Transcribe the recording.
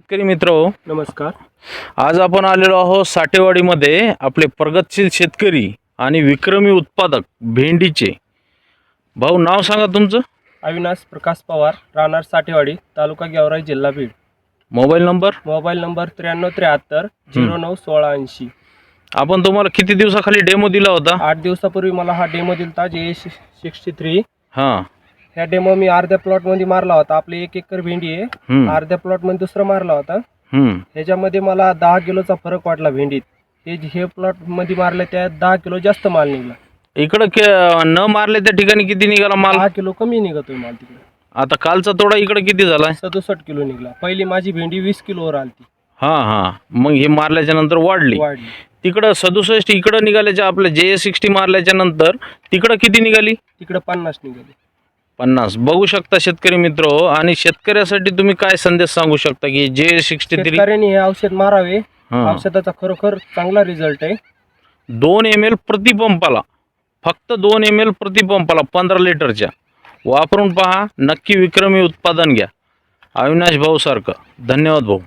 शेतकरी मित्र हो, नमस्कार. आज आपण आलेलो आहोत साठेवाडीमध्ये. आपले प्रगतशील शेतकरी आणि विक्रमी उत्पादक भेंडीचे. भाऊ, नाव सांगा तुमचं. अविनाश प्रकाश पवार, राहणार साठेवाडी, तालुका गेवराई, जिल्हा Beed. Mobile number. Mobile number 9373 091680. आपण तुम्हाला किती दिवसाखाली डेमो दिला होता? 8 दिवसापूर्वी मला हा डेमो दिलता JA63. हां. ह्या डेमो मी अर्ध्या प्लॉटमध्ये मारला होता. आपली 1 एकर भेंडी आहे. अर्ध्या प्लॉटमध्ये दुसरा मारला होता. ह्याच्यामध्ये मला 10 किलोचा फरक वाटला भेंडीत. ते हे प्लॉटमध्ये मारले त्यात 10 किलो जास्त माल निघाला. इकडं न मारले त्या ठिकाणी किती निघाला माल? 10 किलो कमी निघतोय माल तिकडे. आता कालचा तोडा इकडे किती झाला? 67 किलो निघाला. पहिली माझी भेंडी 20 किलोवर आलती. हां. मग हे मारल्याच्या नंतर वाढली. तिकडं 67, इकडं निघाल्याच्या आपल्या JA60 मारल्याच्या नंतर तिकडं किती निघाली? तिकडे 50 निघाली. 50. बघू शकता शेतकरी मित्र हो. आणि शेतकऱ्यासाठी तुम्ही काय संदेश सांगू शकता की JA63? शेतकऱ्यांनी हे औषध मारावे. औषधाचा खरोखर चांगला रिझल्ट आहे. 2 ml प्रतिपंपाला, फक्त 2 ml प्रतिपंपाला 15 लिटरच्या वापरून पहा. नक्की विक्रमी उत्पादन घ्या. अविनाश भाऊ सारखं. धन्यवाद भाऊ.